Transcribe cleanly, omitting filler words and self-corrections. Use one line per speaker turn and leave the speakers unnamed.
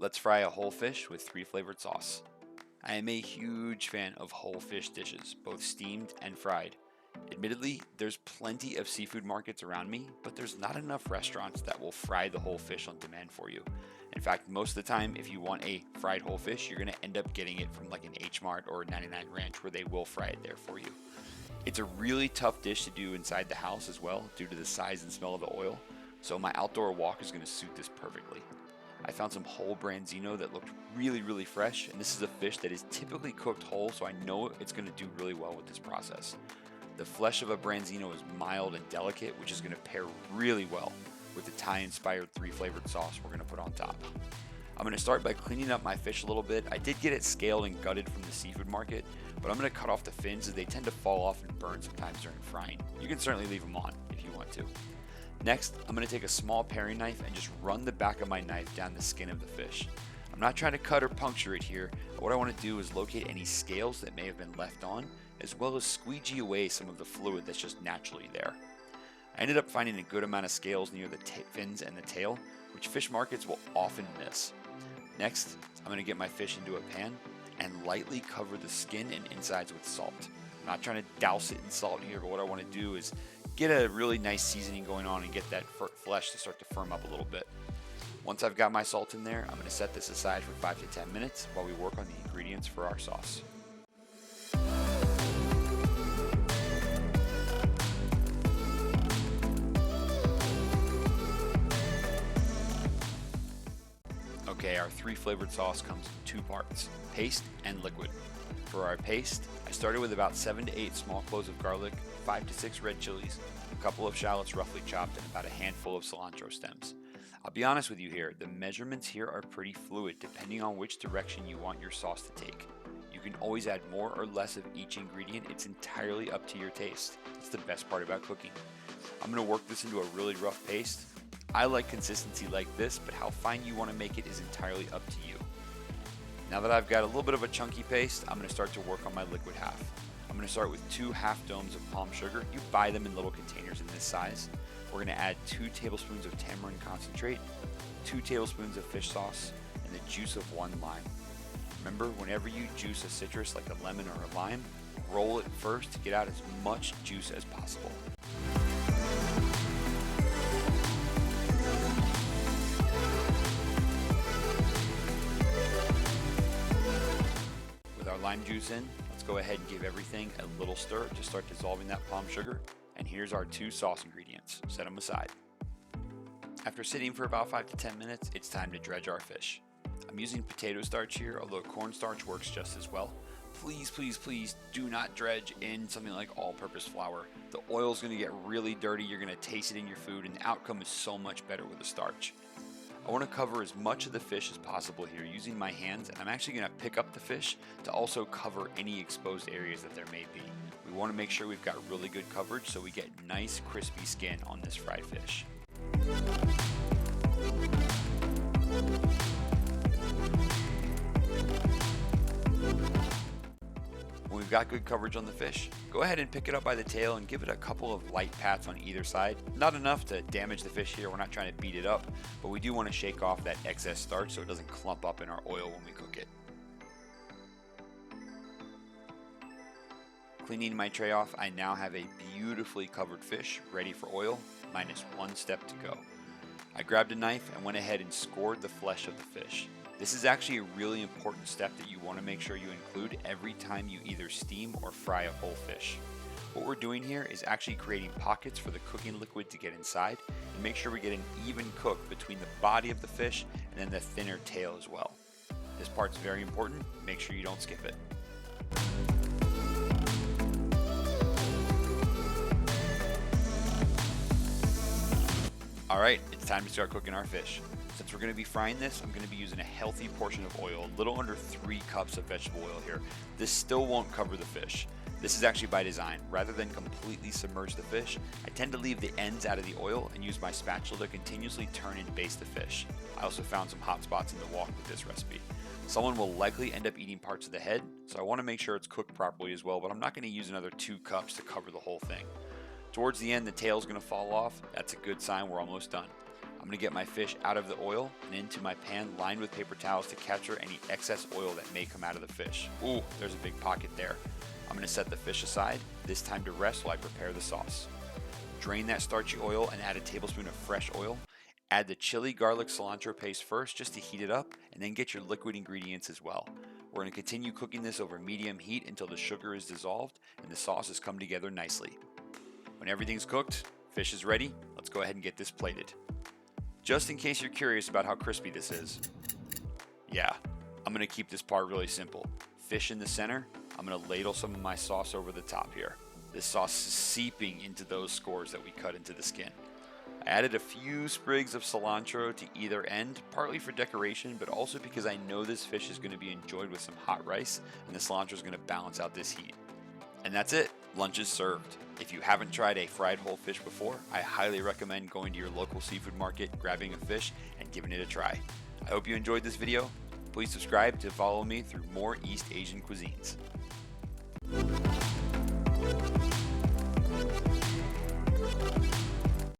Let's fry a whole fish with 3 flavored sauce. I am a huge fan of whole fish dishes, both steamed and fried. Admittedly, there's plenty of seafood markets around me, but there's not enough restaurants that will fry the whole fish on demand for you. In fact, most of the time, if you want a fried whole fish, you're going to end up getting it from like an H Mart or a 99 Ranch where they will fry it there for you. It's a really tough dish to do inside the house as well due to the size and smell of the oil, so my outdoor wok is going to suit this perfectly. I found some whole Branzino that looked really fresh, and this is a fish that is typically cooked whole, so I know it's going to do really well with this process. The flesh of a Branzino is mild and delicate, which is going to pair really well with the Thai-inspired 3 flavored sauce we're going to put on top. I'm going to start by cleaning up my fish a little bit. I did get it scaled and gutted from the seafood market, but I'm going to cut off the fins as they tend to fall off and burn sometimes during frying. You can certainly leave them on if you want to. Next, I'm going to take a small paring knife and just run the back of my knife down the skin of the fish. I'm not trying to cut or puncture it here. What I want to do is locate any scales that may have been left on, as well as squeegee away some of the fluid that's just naturally there. I ended up finding a good amount of scales near the fins and the tail, which fish markets will often miss. Next, I'm going to get my fish into a pan and lightly cover the skin and insides with salt. I'm not trying to douse it in salt here, but what I want to do is get a really nice seasoning going on and get that flesh to start to firm up a little bit. Once I've got my salt in there, I'm going to set this aside for 5 to 10 minutes while we work on the ingredients for our sauce. Okay, our 3 flavored sauce comes in 2 parts, paste and liquid. For our paste, I started with about 7 to 8 small cloves of garlic, 5 to 6 red chilies, a couple of shallots roughly chopped, and about a handful of cilantro stems. I'll be honest with you here, the measurements here are pretty fluid depending on which direction you want your sauce to take. You can always add more or less of each ingredient, it's entirely up to your taste. It's the best part about cooking. I'm going to work this into a really rough paste. I like consistency like this, but how fine you want to make it is entirely up to you. Now that I've got a little bit of a chunky paste, I'm going to start to work on my liquid half. I'm going to start with 2 half domes of palm sugar. You buy them in little containers in this size. We're going to add 2 tablespoons of tamarind concentrate, 2 tablespoons of fish sauce, and the juice of 1 lime. Remember, whenever you juice a citrus like a lemon or a lime, roll it first to get out as much juice as possible. With our lime juice in, let's go ahead and give everything a little stir to start dissolving that palm sugar. And here's our 2 sauce ingredients. Set them aside. After sitting for about 5 to 10 minutes, it's time to dredge our fish. I'm using potato starch here, although cornstarch works just as well. Please do not dredge in something like all-purpose flour. The oil is going to get really dirty, you're going to taste it in your food, and the outcome is so much better with the starch. I want to cover as much of the fish as possible here using my hands, and I'm actually going to pick up the fish to also cover any exposed areas that there may be. We want to make sure we've got really good coverage so we get nice crispy skin on this fried fish. When we've got good coverage on the fish, go ahead and pick it up by the tail and give it a couple of light pats on either side. Not enough to damage the fish here, we're not trying to beat it up, but we do want to shake off that excess starch so it doesn't clump up in our oil when we cook it. Cleaning my tray off, I now have a beautifully covered fish ready for oil, minus 1 step to go. I grabbed a knife and went ahead and scored the flesh of the fish. This is actually a really important step that you want to make sure you include every time you either steam or fry a whole fish. What we're doing here is actually creating pockets for the cooking liquid to get inside and make sure we get an even cook between the body of the fish and then the thinner tail as well. This part's very important, make sure you don't skip it. Alright, it's time to start cooking our fish. Since we're going to be frying this, I'm going to be using a healthy portion of oil, a little under 3 cups of vegetable oil here. This still won't cover the fish. This is actually by design. Rather than completely submerge the fish, I tend to leave the ends out of the oil and use my spatula to continuously turn and baste the fish. I also found some hot spots in the wok with this recipe. Someone will likely end up eating parts of the head, so I want to make sure it's cooked properly as well, but I'm not going to use another 2 cups to cover the whole thing. Towards the end, the tail is going to fall off. That's a good sign we're almost done. I'm going to get my fish out of the oil and into my pan lined with paper towels to capture any excess oil that may come out of the fish. Ooh, there's a big pocket there. I'm going to set the fish aside, this time to rest while I prepare the sauce. Drain that starchy oil and add a tablespoon of fresh oil. Add the chili, garlic, cilantro paste first just to heat it up, and then get your liquid ingredients as well. We're going to continue cooking this over medium heat until the sugar is dissolved and the sauce has come together nicely. When everything's cooked, fish is ready, let's go ahead and get this plated. Just in case you're curious about how crispy this is, yeah, I'm going to keep this part really simple. Fish in the center, I'm going to ladle some of my sauce over the top here. This sauce is seeping into those scores that we cut into the skin. I added a few sprigs of cilantro to either end, partly for decoration, but also because I know this fish is going to be enjoyed with some hot rice, and the cilantro is going to balance out this heat. And that's it. Lunch is served. If you haven't tried a fried whole fish before, I highly recommend going to your local seafood market, grabbing a fish, and giving it a try. I hope you enjoyed this video. Please subscribe to follow me through more East Asian cuisines.